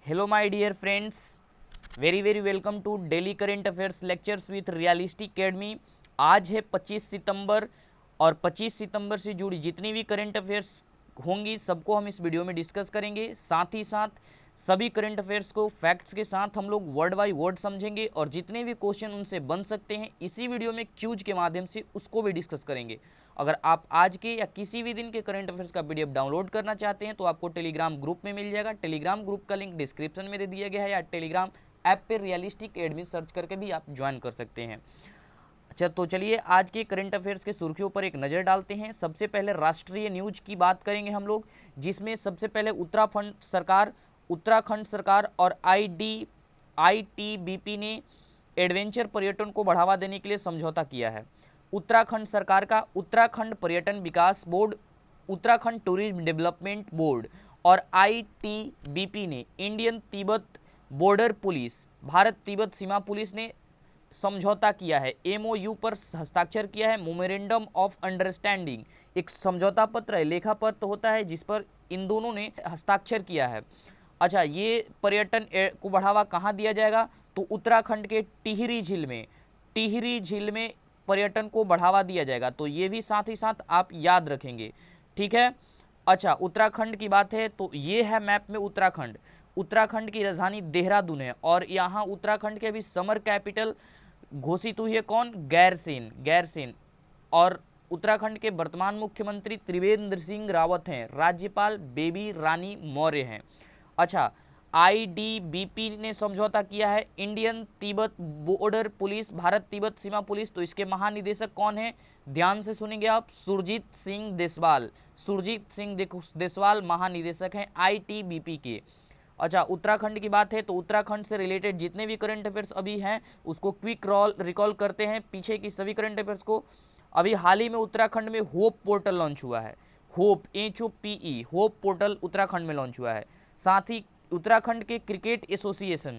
Hello my dear friends, very very welcome to daily current affairs lectures with realistic academy. आज है 25 सितंबर और 25 सितंबर से जुड़ी जितनी भी करेंट अफेयर्स होंगी सबको हम इस वीडियो में डिस्कस करेंगे। साथ ही साथ सभी करंट अफेयर्स को फैक्ट्स के साथ हम लोग वर्ड बाय वर्ड समझेंगे और जितने भी क्वेश्चन उनसे बन सकते हैं इसी वीडियो में क्यूज के माध्यम से उसको भी डिस्कस करेंगे। अगर आप आज के या किसी भी दिन के करंट अफेयर्स का पीडीएफ डाउनलोड करना चाहते हैं तो आपको टेलीग्राम ग्रुप में मिल जाएगा। टेलीग्राम ग्रुप का लिंक डिस्क्रिप्शन में दे दिया गया है या टेलीग्राम ऐप पे रियलिस्टिक एडमिन सर्च करके भी आप ज्वाइन कर सकते हैं। अच्छा, तो चलिए आज के करंट अफेयर्स के सुर्खियों पर एक नज़र डालते हैं। सबसे पहले राष्ट्रीय न्यूज की बात करेंगे हम लोग, जिसमें सबसे पहले उत्तराखंड सरकार और आईटीबीपी ने एडवेंचर पर्यटन को बढ़ावा देने के लिए समझौता किया है। उत्तराखंड सरकार का उत्तराखंड पर्यटन विकास board, Uttarakhand tourism development board और आईटीबीपी ने Indian Tibet border police, Bharat Tibet सीमा पुलिस ने समझौता किया है। एमओयू पर हस्ताक्षर किया है। मेमोरेंडम ऑफ अंडरस्टैंडिंग एक समझौता पत्र है, लेखा पत्र होता है जिस पर इन दोनों ने हस्ताक्षर किया है। अच्छा, ये पर्यटन को बढ़ावा कहाँ दिया जाएगा? तो उत्तराखंड के टिहरी झील में पर्यटन को बढ़ावा दिया जाएगा। तो ये भी साथ ही साथ आप याद रखेंगे, ठीक है। अच्छा, उत्तराखंड की बात है तो ये है मैप में उत्तराखंड की राजधानी देहरादून है और यहाँ उत्तराखंड के अभी समर कैपिटल घोषित हुई है कौन? गैरसेन। और उत्तराखंड के वर्तमान मुख्यमंत्री त्रिवेंद्र सिंह रावत हैं। राज्यपाल बेबी रानी मौर्य हैं। अच्छा, आईटीबीपी ने समझौता किया है Indian Tibet border police, Bharat Tibet सीमा पुलिस। तो इसके महानिदेशक कौन है? ध्यान से सुनेंगे आप, सुरजीत सिंह देसवाल महानिदेशक हैं आईटीबीपी के। अच्छा, उत्तराखंड की बात है तो उत्तराखंड से रिलेटेड जितने भी करंट अफेयर्स अभी हैं उसको क्विक रिकॉल करते हैं पीछे की सभी करंट अफेयर्स को। अभी हाल ही में उत्तराखंड में होप पोर्टल लॉन्च हुआ है। होप पोर्टल उत्तराखंड में लॉन्च हुआ है। साथ ही उत्तराखंड के क्रिकेट एसोसिएशन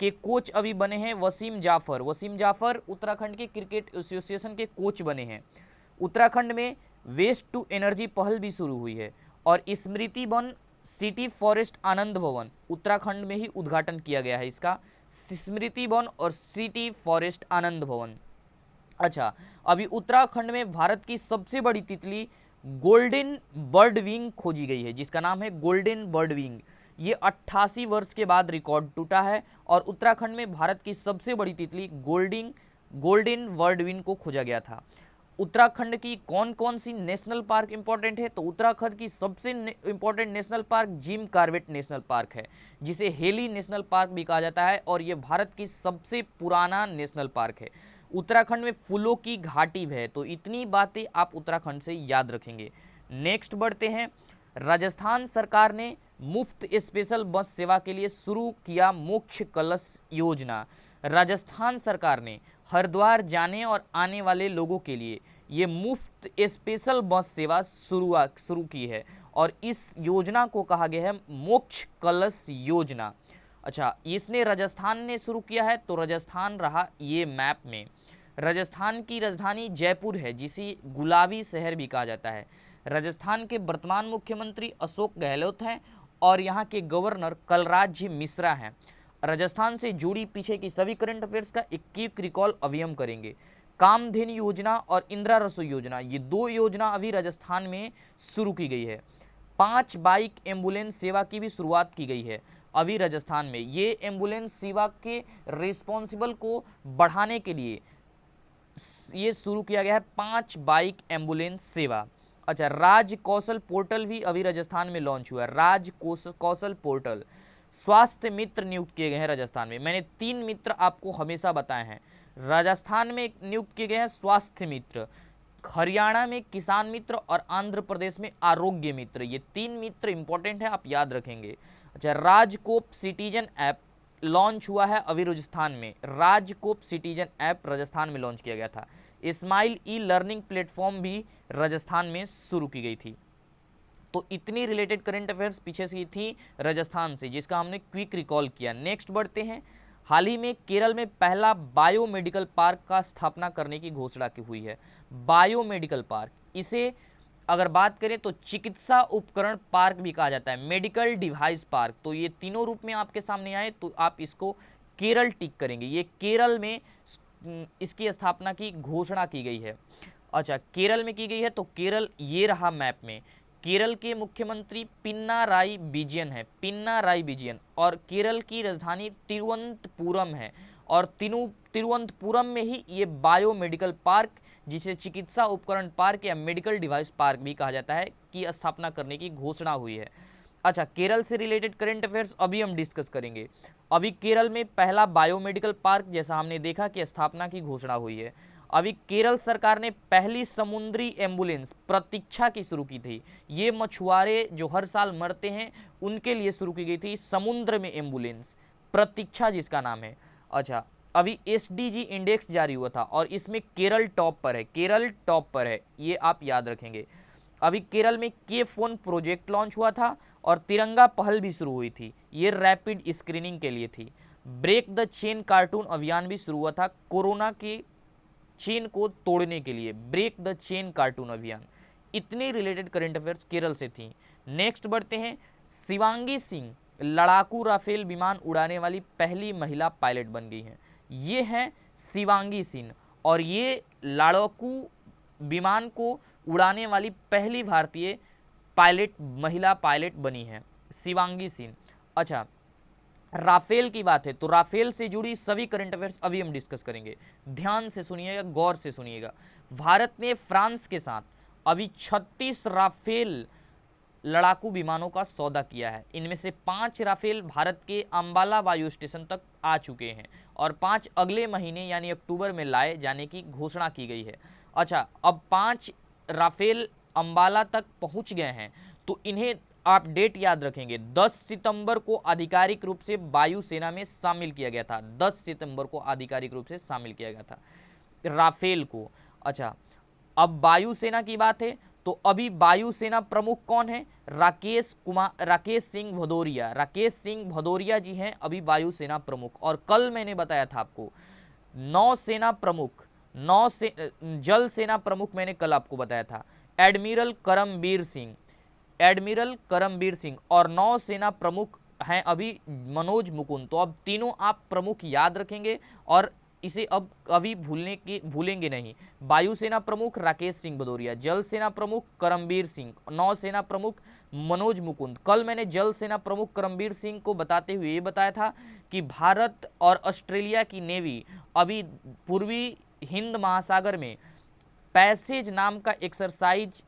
के कोच अभी बने हैं वसीम जाफर उत्तराखंड के क्रिकेट एसोसिएशन के कोच बने हैं। उत्तराखंड में वेस्ट टू एनर्जी पहल भी शुरू हुई है और स्मृति वन सिटी फॉरेस्ट आनंद भवन उत्तराखंड में ही उद्घाटन किया गया है इसका, स्मृति वन और सिटी फॉरेस्ट आनंद भवन। अच्छा, अभी उत्तराखंड में भारत की सबसे बड़ी तितली गोल्डन बर्ड विंग खोजी गई है जिसका नाम है गोल्डन बर्ड विंग। ये 88 वर्ष के बाद रिकॉर्ड टूटा है और उत्तराखंड में भारत की सबसे बड़ी तितली गोल्डन बर्ड विंग को खोजा गया था। उत्तराखंड की कौन कौन सी नेशनल पार्क इंपॉर्टेंट है? तो उत्तराखंड की सबसे important national park Jim Corbett national park है, जिसे हेली नेशनल पार्क भी कहा जाता है और यह भारत की सबसे पुराना नेशनल पार्क है। उत्तराखंड में फूलों की घाटी है। तो इतनी बातें आप उत्तराखंड से याद रखेंगे। नेक्स्ट बढ़ते हैं। राजस्थान सरकार ने मुफ्त स्पेशल बस सेवा के लिए शुरू किया मोक्ष कलश योजना। राजस्थान सरकार ने हरिद्वार जाने और आने वाले लोगों के लिए ये मुफ्त स्पेशल बस सेवा शुरू की है और इस योजना को कहा गया है मोक्ष कलश योजना। अच्छा, इसने राजस्थान ने शुरू किया है तो राजस्थान रहा ये मैप में। राजस्थान की राजधानी जयपुर है जिसे गुलाबी शहर भी कहा जाता है। राजस्थान के वर्तमान मुख्यमंत्री अशोक गहलोत हैं और यहाँ के गवर्नर कलराज मिश्रा हैं। राजस्थान से जुड़ी पीछे की सभी करंट अफेयर्स का एक क्विक रिकॉल अभी हम करेंगे। कामधेनु योजना और इंदिरा रसोई योजना, ये दो योजना अभी राजस्थान में शुरू की गई है। 5 बाइक एम्बुलेंस सेवा की भी शुरुआत की गई है अभी राजस्थान में। ये एम्बुलेंस सेवा के रिस्पॉन्सिबल को बढ़ाने के लिए ये शुरू किया गया है 5 बाइक एम्बुलेंस सेवा। अच्छा, राज कौशल पोर्टल भी अभी राजस्थान में लॉन्च हुआ है। राज कौशल पोर्टल। स्वास्थ्य मित्र नियुक्त किए गए हैं राजस्थान में। मैंने 3 मित्र आपको हमेशा बताए हैं। राजस्थान में नियुक्त किए गए हैं स्वास्थ्य मित्र, हरियाणा में किसान मित्र और आंध्र प्रदेश में आरोग्य मित्र। ये 3 मित्र इंपॉर्टेंट है, आप याद रखेंगे। अच्छा, राजकोप सिटीजन ऐप लॉन्च हुआ है अभी राजस्थान में। राजकोप सिटीजन ऐप राजस्थान में लॉन्च किया गया था। स्माइल ई लर्निंग प्लेटफॉर्म भी राजस्थान में शुरू की गई थी। तो इतनी रिलेटेड करंट अफेयर्स पीछे से थी राजस्थान से जिसका हमने क्विक रिकॉल किया। नेक्स्ट बढ़ते हैं। हाल ही में केरल में पहला बायोमेडिकल पार्क का स्थापना करने की घोषणा की हुई है। बायोमेडिकल पार्क, इसे अगर बात करें तो चिकित्सा उपकरण पार्क भी कहा जाता है, मेडिकल डिवाइस पार्क। तो ये तीनों रूप में आपके सामने आए तो आप इसको केरल टिक करेंगे। ये केरल में इसकी स्थापना की घोषणा की गई है। अच्छा, केरल में की गई है तो केरल ये रहा मैप में। केरल के मुख्यमंत्री पिनाराई विजयन है, पिनाराई विजयन, और केरल की राजधानी तिरुवनंतपुरम है। और तिरुवनंतपुरम में ही ये बायोमेडिकल पार्क, जिसे चिकित्सा उपकरण पार्क या मेडिकल डिवाइस पार्क भी कहा जाता है, की स्थापना करने की घोषणा हुई है। अच्छा, केरल से रिलेटेड करंट अफेयर्स अभी हम डिस्कस करेंगे। अभी केरल में पहला बायोमेडिकल पार्क, जैसा हमने देखा, कि स्थापना की घोषणा हुई है। अभी केरल सरकार ने पहली समुद्री एम्बुलेंस प्रतीक्षा की शुरू की थी। ये मछुआरे जो हर साल मरते हैं उनके लिए शुरू की गई थी समुद्र में एम्बुलेंस, प्रतीक्षा जिसका नाम है। अच्छा, अभी एसडीजी इंडेक्स जारी हुआ था और इसमें केरल टॉप पर है, केरल टॉप पर है, ये आप याद रखेंगे। अभी केरल में के फोन प्रोजेक्ट लॉन्च हुआ था और तिरंगा पहल भी शुरू हुई थी, ये रैपिड स्क्रीनिंग के लिए थी। ब्रेक द चेन कार्टून अभियान भी शुरू हुआ था कोरोना के चेन को तोड़ने के लिए, ब्रेक द चेन कार्टून अभियान। इतनी रिलेटेड करंट अफेयर्स केरल से थी। नेक्स्ट बढ़ते हैं, शिवांगी सिंह लड़ाकू राफेल विमान उड़ाने वाली पहली महिला पायलट बन गई हैं। ये है शिवांगी सिंह, और ये लड़ाकू विमान को उड़ाने वाली पहली भारतीय पायलट, महिला पायलट बनी है, शिवांगी सिंह। अच्छा, राफेल की बात है तो राफेल से जुड़ी सभी करंट अफेयर्स अभी हम डिस्कस करेंगे। ध्यान से सुनिएगा, गौर से सुनिएगा। भारत ने फ्रांस के साथ अभी 36 राफेल लड़ाकू विमानों का सौदा किया है। इनमें से 5 राफेल भारत के अंबाला वायु स्टेशन तक आ चुके हैं और 5 अगले महीने यानी अक्टूबर में लाए जाने की घोषणा की गई है। अच्छा, अब 5 राफेल अंबाला तक पहुंच गए हैं तो इन्हें आप डेट याद रखेंगे, 10 सितंबर को आधिकारिक रूप से वायुसेना में शामिल किया गया था। 10 सितंबर को आधिकारिक रूप से शामिल किया गया था राफेल को। अच्छा, अब वायुसेना की बात है तो अभी वायुसेना प्रमुख कौन है? राकेश सिंह भदौरिया। राकेश सिंह भदौरिया जी हैं अभी वायुसेना प्रमुख। और कल मैंने बताया था आपको नौसेना प्रमुख, जल सेना प्रमुख मैंने कल आपको बताया था एडमिरल करमबीर सिंह, एडमिरल करमबीर सिंह, और नौसेना प्रमुख हैं अभी मनोज मुकुंद। तो अब तीनों आप प्रमुख याद रखेंगे और इसे अब कभी भूलेंगे नहीं। वायुसेना प्रमुख राकेश सिंह भदौरिया, जल सेना प्रमुख करमबीर सिंह, नौसेना प्रमुख मनोज मुकुंद। कल मैंने जल सेना प्रमुख करमबीर सिंह को बताते हुए ये बताया था कि भारत और ऑस्ट्रेलिया की नेवी अभी पूर्वी हिंद महासागर में पैसेज नाम का एक्सरसाइज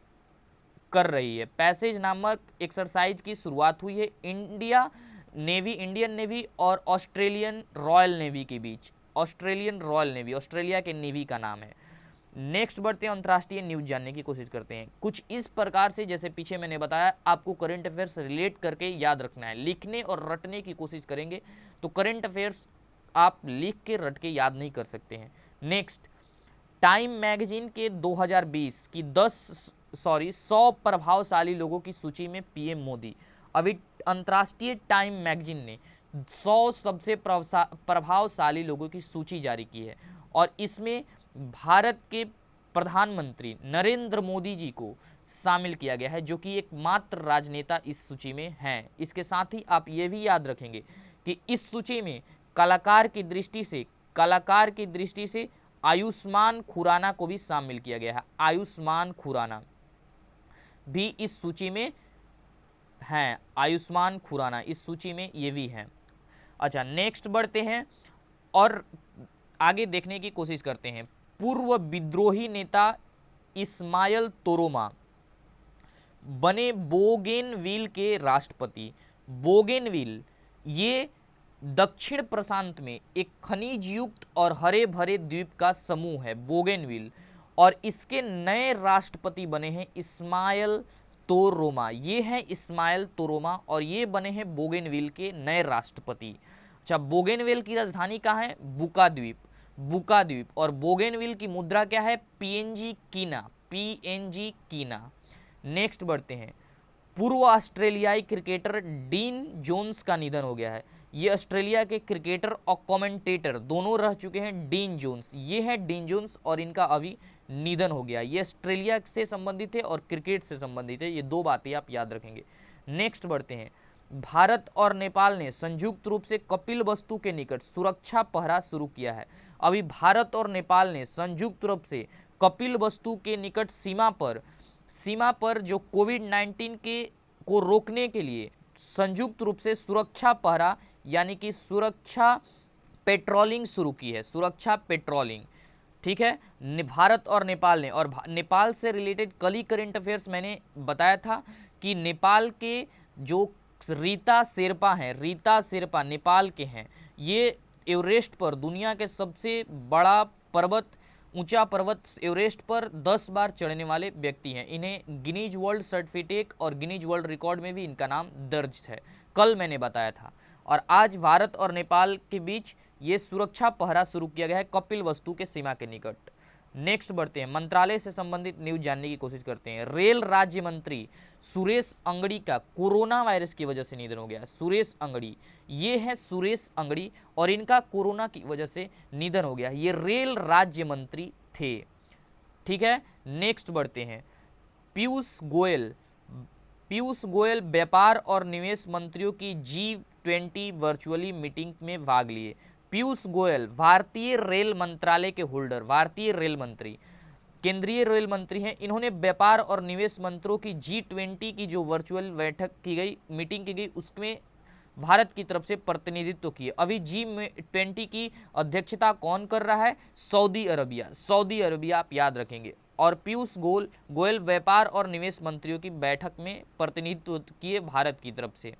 कर रही है। पैसेज नामक एक्सरसाइज की शुरुआत हुई है इंडियन नेवी और ऑस्ट्रेलियन रॉयल नेवी के बीच। ऑस्ट्रेलियन रॉयल नेवी ऑस्ट्रेलिया के नेवी का नाम है। नेक्स्ट बढ़ते हैं, अंतर्राष्ट्रीय न्यूज जानने की कोशिश करते हैं। कुछ इस प्रकार से, जैसे पीछे मैंने बताया, आपको करंट अफेयर्स रिलेट करके याद रखना है। लिखने और रटने की कोशिश करेंगे तो करंट अफेयर्स आप लिख के रट के याद नहीं कर सकते हैं। नेक्स्ट, टाइम मैगजीन के 2020 की 100 प्रभावशाली लोगों की सूची में पीएम मोदी। अभी अंतर्राष्ट्रीय टाइम मैगजीन ने 100 सबसे प्रभावशाली लोगों की सूची जारी की है और इसमें भारत के प्रधानमंत्री नरेंद्र मोदी जी को शामिल किया गया है, जो कि एकमात्र राजनेता इस सूची में हैं। इसके साथ ही आप ये भी याद रखेंगे कि इस सूची में कलाकार की दृष्टि से आयुष्मान खुराना को भी शामिल किया गया है। आयुष्मान खुराना भी इस सूची में हैं, आयुष्मान खुराना इस सूची में ये भी हैं। अच्छा, नेक्स्ट बढ़ते हैं और आगे देखने की कोशिश करते हैं। पूर्व विद्रोही नेता इस्माइल तोरोमा बने बोगेनविल के राष्ट्रपति। बोगेनविल ये दक्षिण प्रशांत में एक खनिज युक्त और हरे भरे द्वीप का समूह है, बोगेनविल, और इसके नए राष्ट्रपति बने हैं इस्माइल तोरोमा। ये हैं इस्माइल तोरोमा और ये बने हैं बोगेनविल के नए राष्ट्रपति। अच्छा, बोगेनविल की राजधानी कहाँ है? बुका द्वीप, बुका द्वीप। और बोगेनविल की मुद्रा क्या है? पीएनजी कीना, पीएनजी कीना। नेक्स्ट बढ़ते हैं, पूर्व ऑस्ट्रेलियाई क्रिकेटर डीन जोन्स का निधन हो गया है। ये ऑस्ट्रेलिया के क्रिकेटर और कमेंटेटर दोनों रह चुके हैं, डीन जोन्स। ये है डीन जोन्स और इनका अभी निधन हो गया। ये ऑस्ट्रेलिया से संबंधित है और क्रिकेट से संबंधित है, ये दो बातें आप याद रखेंगे। नेक्स्ट बढ़ते हैं। भारत और नेपाल ने संयुक्त रूप से कपिलवस्तु के निकट सुरक्षा पहरा शुरू किया है। अभी भारत और नेपाल ने संयुक्त रूप से कपिलवस्तु के निकट सीमा पर जो कोविड-19 को रोकने के लिए संयुक्त रूप से सुरक्षा पहरा यानी कि सुरक्षा पेट्रोलिंग शुरू की है। सुरक्षा पेट्रोलिंग, ठीक है, भारत और नेपाल ने। और नेपाल से रिलेटेड कल ही करंट अफेयर्स मैंने बताया था कि नेपाल के जो रीता शेरपा नेपाल के हैं। ये एवरेस्ट पर, दुनिया के सबसे बड़ा पर्वत, ऊंचा पर्वत एवरेस्ट पर 10 बार चढ़ने वाले व्यक्ति हैं। इन्हें गिनीज वर्ल्ड सर्टिफिकेट और गिनीज वर्ल्ड रिकॉर्ड में भी इनका नाम दर्ज है, कल मैंने बताया था। और आज भारत और नेपाल के बीच ये सुरक्षा पहरा शुरू किया गया है कपिलवस्तु के सीमा के निकट। नेक्स्ट बढ़ते हैं, मंत्रालय से संबंधित न्यूज जानने की कोशिश करते हैं। रेल राज्य मंत्री सुरेश अंगड़ी का कोरोना वायरस की वजह से निधन हो गया। सुरेश अंगड़ी, ये है सुरेश अंगड़ी और इनका कोरोना की वजह से निधन हो गया। ये रेल राज्य मंत्री थे, ठीक है। नेक्स्ट बढ़ते हैं, पीयूष गोयल व्यापार और निवेश मंत्रियों की G20 वर्चुअली मीटिंग में भाग लिए। पीयूष गोयल भारतीय रेल मंत्रालय के होल्डर, भारतीय रेल मंत्री, केंद्रीय रेल मंत्री हैं। इन्होंने व्यापार और निवेश मंत्रियों की G20 की जो वर्चुअल बैठक की गई, मीटिंग की गई, उसमें भारत की तरफ से प्रतिनिधित्व किए। अभी G20 की अध्यक्षता कौन कर रहा है? सऊदी अरबिया आप याद रखेंगे। और पीयूष गोयल व्यापार और निवेश मंत्रियों की बैठक में प्रतिनिधित्व किए भारत की तरफ से,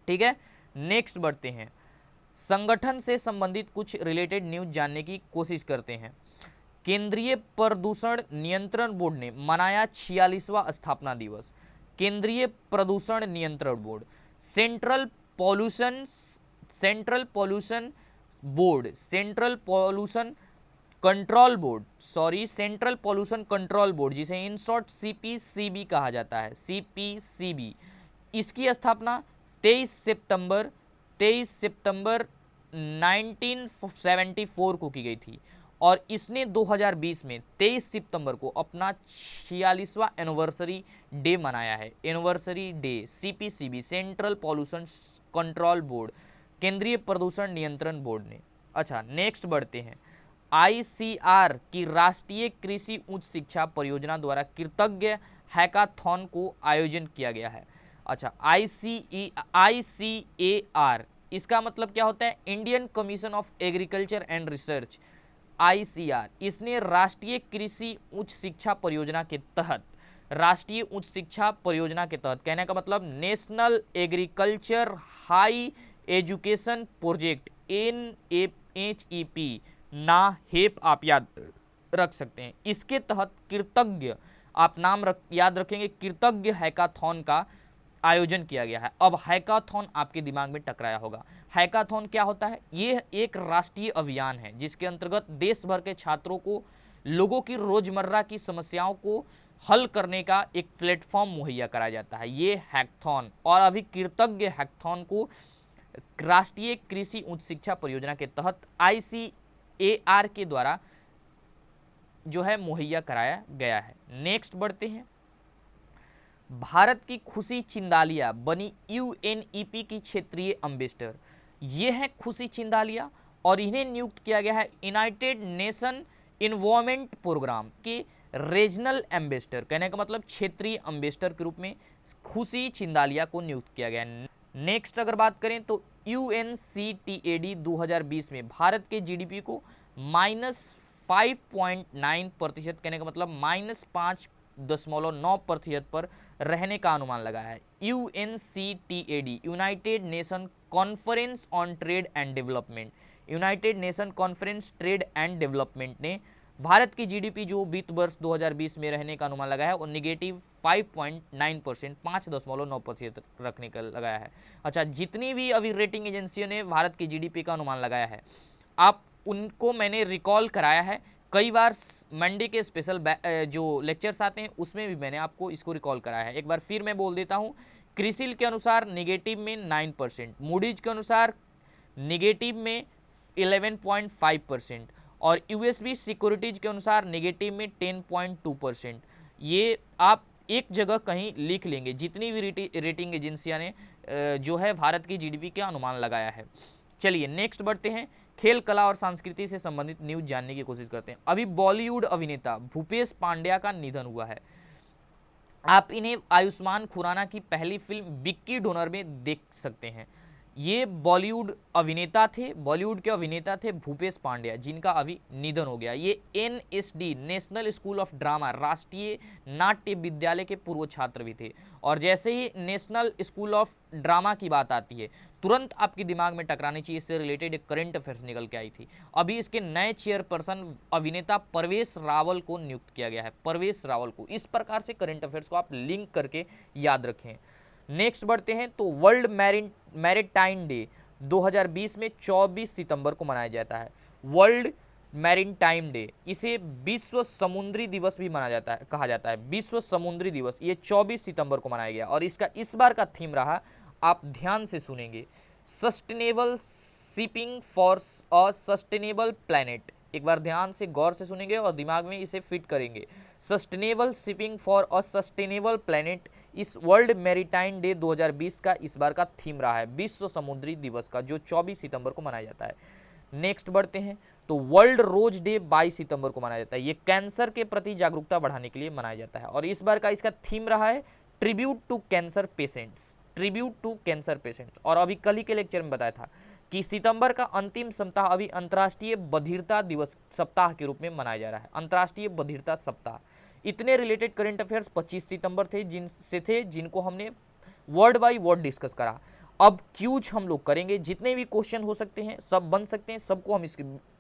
ठीक है। नेक्स्ट बढ़ते हैं, संगठन से संबंधित कुछ रिलेटेड न्यूज जानने की कोशिश करते हैं। केंद्रीय प्रदूषण नियंत्रण बोर्ड ने मनाया 46वां स्थापना दिवस। केंद्रीय प्रदूषण नियंत्रण board, central pollution control board, जिसे इन शॉर्ट CPCB कहा जाता है, CPCB, इसकी स्थापना 23 सितंबर 1974 को की गई थी और इसने 2020 में 23 सितंबर को अपना 46वां एनिवर्सरी डे मनाया है। Anniversary day CPCB, central pollution control board, केंद्रीय प्रदूषण नियंत्रण बोर्ड ने। अच्छा, नेक्स्ट बढ़ते हैं, ICR की राष्ट्रीय कृषि उच्च शिक्षा परियोजना द्वारा कृतज्ञ हैकाथॉन को आयोजन किया गया है। अच्छा, ICAR, इसका मतलब क्या होता है? Indian commission of agriculture and research, ICR, इसने राष्ट्रीय कृषि उच्च शिक्षा परियोजना के तहत, कहने का मतलब national agriculture high education project, NHEP, NAHEP आप याद रख सकते हैं। इसके तहत कृतज्ञ, आप नाम याद रखेंगे, कृतज्ञ हैकाथॉन का आयोजन किया गया है। अब हैकाथॉन आपके दिमाग में टकराया होगा। हैकाथॉन क्या होता है? ये एक राष्ट्रीय अभियान है जिसके अंतर्गत देश भर के छात्रों को लोगों की रोजमर्रा की समस्याओं को हल करने का एक प्लेटफॉर्म मुहैया कराया जाता है, ये हैकाथॉन। और अभी कृतज्ञ हैकाथॉन को राष्ट्रीय कृषि उच्च शिक्षा परियोजना के तहत ICAR के द्वारा जो है मुहैया कराया गया है। नेक्स्ट बढ़ते हैं, भारत की खुशी चिंदालिया बनी UNEP की क्षेत्रीय एम्बेसडर। ये है खुशी चिंदालिया और इन्हें नियुक्त किया गया है यूनाइटेड नेशन इन्वायरमेंट प्रोग्राम के रीजनल एम्बेसडर, कहने का मतलब क्षेत्रीय एम्बेसडर के रूप में खुशी चिंदालिया को नियुक्त किया गया है। नेक्स्ट अगर बात करें तो UNCTAD 2020 में भारत के GDP को -5.9%, कहने का मतलब -5.9% पर रहने का अनुमान लगाया है। UNCTAD, United nation conference on trade and development, United nation conference trade and development ने भारत की GDP जो वित्त वर्ष 2020 में रहने का अनुमान लगाया है वो -5.9%, 5.9% रखने का लगाया है। अच्छा, जितनी भी अभी रेटिंग एजेंसियों ने भारत की GDP का अनुमान लगाया है, आप उनको मैंने रिकॉल कराया है कई बार मंडे के स्पेशल जो लेक्चर्स आते हैं उसमें भी मैंने आपको इसको रिकॉल कराया है। एक बार फिर मैं बोल देता हूँ, क्रिसिल के अनुसार निगेटिव में 9%, मूडीज के अनुसार निगेटिव में 11.5% और यूएसबी सिक्योरिटीज के अनुसार निगेटिव में 10.2%। ये आप एक जगह कहीं लिख लेंगे, जितनी भी रेटिंग एजेंसियां ने जो है भारत की जीडीपी का अनुमान लगाया है। चलिए नेक्स्ट बढ़ते हैं, खेल कला और संस्कृति से संबंधित न्यूज जानने की कोशिश करते हैं। अभी बॉलीवुड अभिनेता भूपेश पांड्या का निधन हुआ है। आप इन्हें आयुष्मान खुराना की पहली फिल्म विक्की डोनर में देख सकते हैं। ये बॉलीवुड के अभिनेता थे भूपेश पांड्या, जिनका अभी निधन हो गया। ये NSD national school of drama राष्ट्रीय नाट्य विद्यालय के पूर्व छात्र भी थे। और जैसे ही नेशनल स्कूल ऑफ ड्रामा की बात आती है, तुरंत आपके दिमाग में टकरानी चाहिए, इससे रिलेटेड एक करंट अफेयर्स निकल के आई थी। अभी इसके नए चेयरपर्सन अभिनेता परवेश रावल को नियुक्त किया गया है, परवेश रावल को। इस प्रकार से करंट अफेयर्स को आप लिंक करके याद रखें। नेक्स्ट बढ़ते हैं, तो वर्ल्ड मैरीटाइम डे 2020 में 24 सितंबर को मनाया जाता है। वर्ल्ड मैरीटाइम डे, इसे विश्व समुद्री दिवस भी मनाया जाता है, कहा जाता है विश्व समुद्री दिवस। ये 24 सितंबर को मनाया गया और इसका इस बार का थीम रहा, आप ध्यान से सुनेंगे, sustainable shipping for a sustainable planet. एक बार ध्यान से गौर से सुनेंगे और दिमाग में इसे फिट करेंगे। Sustainable shipping for a sustainable planet इस वर्ल्ड मैरीटाइम डे 2020 का इस बार का थीम रहा है, विश्व समुद्री दिवस का, जो 24 सितंबर को मनाया जाता है। नेक्स्ट बढ़ते हैं, तो वर्ल्ड रोज डे 22 सितंबर को मनाया जाता है। ये कैंसर के प्रति जागरूकता बढ़ाने के लिए मनाया जाता है और इस बार का इसका थीम रहा है tribute to cancer patients, tribute to cancer patients. और अभी कल ही के लेक्चर में बताया था कि सितंबर का अंतिम सप्ताह अभी अंतर्राष्ट्रीय बधिरता दिवस सप्ताह के रूप में मनाया जा रहा है, अंतर्राष्ट्रीय बधिरता सप्ताह। इतने रिलेटेड करंट अफेयर्स 25 सितंबर थे जिनको हमने वर्ड बाय वर्ड डिस्कस करा। अब क्यूज हम लोग करेंगे, जितने भी क्वेश्चन हो सकते हैं सब बन सकते हैं, सबको हम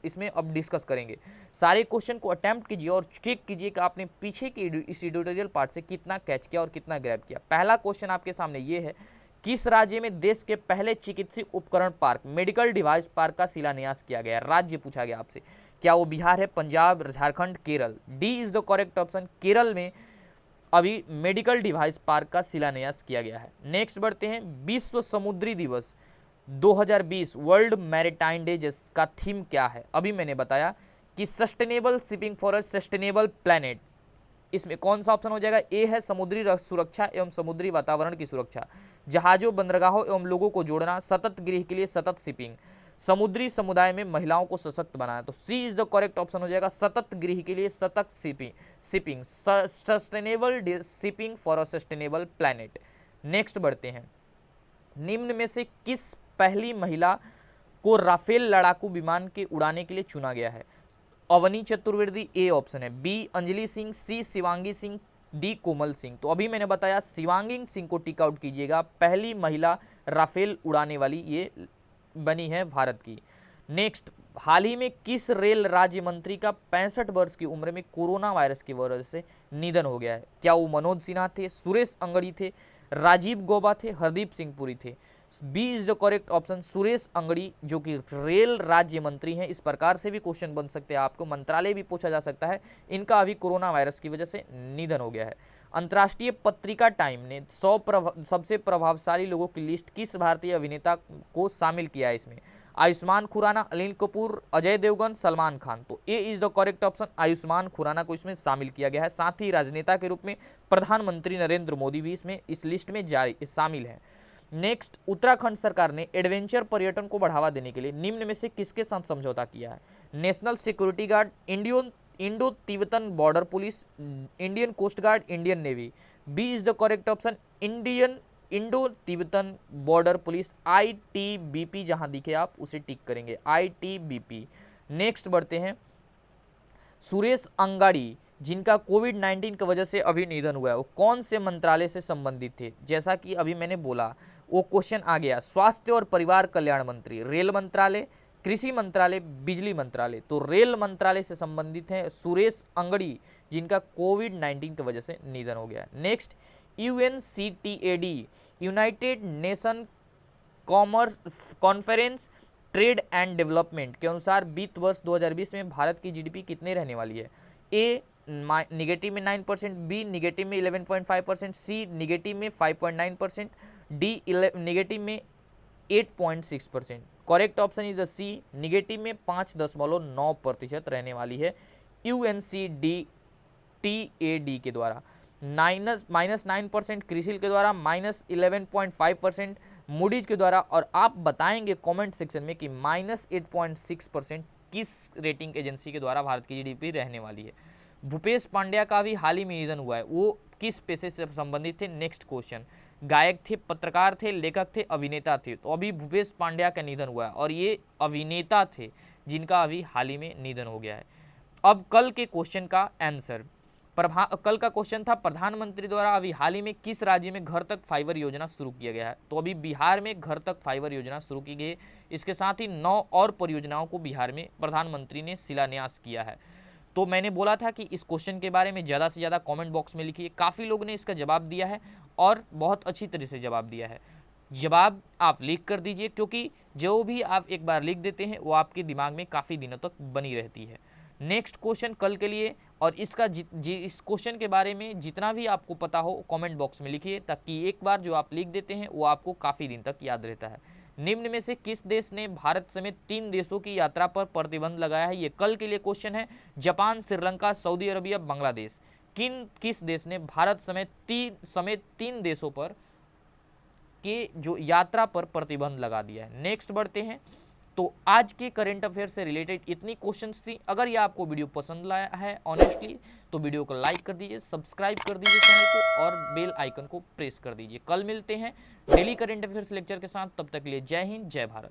इसमें अब डिस्कस करेंगे। सारे क्वेश्चन को अटेम्प्ट कीजिए और चेक कीजिए कि आपने पीछे के इस एडिटोरियल पार्ट से कितना कैच किया और कितना ग्रैब किया। पहला क्वेश्चन आपके सामने ये है, किस राज्य में देश के पहले चिकित्सीय उपकरण पार्क, मेडिकल डिवाइस पार्क का शिलान्यास किया गया? राज्य पूछा गया आपसे, क्या वो बिहार है, Punjab, Jharkhand, Kerala? D is the correct option, Kerala में अभी मेडिकल डिवाइस पार्क का शिलान्यास किया गया है। नेक्स्ट बढ़ते हैं, विश्व समुद्री दिवस 2020 वर्ल्ड मैरीटाइम डे का थीम क्या है? अभी मैंने बताया कि sustainable shipping for a sustainable planet. इसमें कौन सा ऑप्शन हो जाएगा? ए है समुद्री सुरक्षा एवं समुद्री वातावरण की सुरक्षा, जहाजों, बंदरगाहों एवं लोगों को जोड़ना, सतत गृह के लिए सतत शिपिंग, समुद्री समुदाय में महिलाओं को सशक्त बनाना। तो सी इज द करेक्ट ऑप्शन हो जाएगा, सतत गृह के लिए सतत shipping, sustainable shipping for a sustainable planet. Next बढ़ते हैं, निम्न में से किस पहली महिला को राफेल लड़ाकू विमान के उड़ाने के लिए चुना गया है? अवनी चतुर्वेदी ए ऑप्शन है, बी अंजलि सिंह, सी शिवांगी सिंह, डी कोमल सिंह। तो अभी मैंने बताया शिवांगी सिंह को टिक आउट कीजिएगा, पहली महिला राफेल उड़ाने वाली ये बनी है भारत की। नेक्स्ट, हाल ही में किस रेल राज्य मंत्री का 65 वर्ष की उम्र में कोरोना वायरस की वजह से निधन हो गया है? क्या वो मनोज सिन्हा थे, सुरेश अंगड़ी थे, राजीव गौबा थे, हरदीप सिंह पुरी थे? B is the correct option, Suresh Angadi, जो कि रेल राज्य मंत्री हैं। इस प्रकार से भी क्वेश्चन बन सकते हैं, आपको मंत्रालय भी पूछा जा सकता है। इनका अभी कोरोना वायरस की वजह से निधन हो गया है। अंतर्राष्ट्रीय पत्रिका टाइम ने 100 सबसे प्रभावशाली लोगों की लिस्ट किस भारतीय अभिनेता को शामिल किया है इसमें? आयुष्मान खुराना, अनिल कपूर, अजय देवगन, सलमान खान। तो A is the correct option, Ayushmann Khurrana को इसमें शामिल किया गया है। साथ ही राजनेता के रूप में प्रधानमंत्री नरेंद्र मोदी भी इसमें इस लिस्ट में शामिल है। नेक्स्ट, उत्तराखंड सरकार ने एडवेंचर पर्यटन को बढ़ावा देने के लिए निम्न में से किसके साथ समझौता किया है? National security guard, Indo Tibetan border police, Indian coast guard, Indian navy. B is the correct option, Indo Tibetan border police, ITBP, जहां दिखे आप उसे टिक करेंगे, ITBP। नेक्स्ट बढ़ते हैं, सुरेश अंगाड़ी, जिनका कोविड-19 की वजह से अभी निधन हुआ है, वो कौन से मंत्रालय से संबंधित थे? जैसा कि अभी मैंने बोला, वो क्वेश्चन आ गया, स्वास्थ्य और परिवार कल्याण मंत्री, रेल मंत्रालय, कृषि मंत्रालय, बिजली मंत्रालय। तो रेल मंत्रालय से संबंधित है सुरेश अंगड़ी, जिनका कोविड-19 की वजह से निधन हो गया है। Next, UNCTAD, United nation commerce conference trade and development के अनुसार वित्त वर्ष 2020 में भारत की जीडीपी कितने रहने वाली है? ए निगेटिव में 9%, बी निगेटिव में 11.5%, सी निगेटिव में 5.9%, डी निगेटिव में 8.6%। Correct option is the C, negative में 5.9% रहने वाली है UNCTAD के द्वारा। -9% क्रिसिल के द्वारा, -11.5% मूडीज के द्वारा, और आप बताएंगे कमेंट सेक्शन में कि -8.6% किस रेटिंग एजेंसी के द्वारा भारत की जीडीपी रहने वाली है। भूपेश पांड्या का भी हाल ही में निधन हुआ है, वो किस पेशे से संबंधित थे? Next question. गायक थे, पत्रकार थे, लेखक थे, अभिनेता थे? तो अभी भूपेश पांड्या का निधन हुआ है और ये अभिनेता थे जिनका अभी हाल ही में निधन हो गया है। अब कल के क्वेश्चन का आंसर, कल का क्वेश्चन था प्रधानमंत्री द्वारा अभी हाल ही में किस राज्य में घर तक फाइबर योजना शुरू किया गया है? तो अभी बिहार में घर तक फाइबर योजना शुरू की गई है। इसके साथ ही 9 और परियोजनाओं को बिहार में प्रधानमंत्री ने शिलान्यास किया है। तो मैंने बोला था कि इस क्वेश्चन के बारे में ज़्यादा से ज़्यादा कमेंट बॉक्स में लिखिए। काफ़ी लोगों ने इसका जवाब दिया है और बहुत अच्छी तरह से जवाब दिया है। जवाब आप लिख कर दीजिए, क्योंकि जो भी आप एक बार लिख देते हैं वो आपके दिमाग में काफ़ी दिनों तक बनी रहती है। नेक्स्ट क्वेश्चन कल के लिए, और इसका इस क्वेश्चन के बारे में जितना भी आपको पता हो कमेंट बॉक्स में लिखिए, ताकि एक बार जो आप लिख देते हैं वो आपको काफ़ी दिन तक याद रहता है। निम्न में से किस देश ने भारत समेत 3 देशों की यात्रा पर प्रतिबंध लगाया है? ये कल के लिए क्वेश्चन है। Japan, Sri Lanka, Saudi Arabia, Bangladesh. किस देश ने भारत समेत 3 देशों पर के जो यात्रा पर प्रतिबंध लगा दिया है? नेक्स्ट बढ़ते हैं। तो आज के करंट अफेयर से रिलेटेड इतनी क्वेश्चंस थी। अगर ये आपको वीडियो पसंद आया है ऑनेस्टली, तो वीडियो को लाइक कर दीजिए, सब्सक्राइब कर दीजिए चैनल को और बेल आइकन को प्रेस कर दीजिए। कल मिलते हैं डेली करंट अफेयर्स लेक्चर के साथ। तब तक के लिए जय हिंद, जय भारत।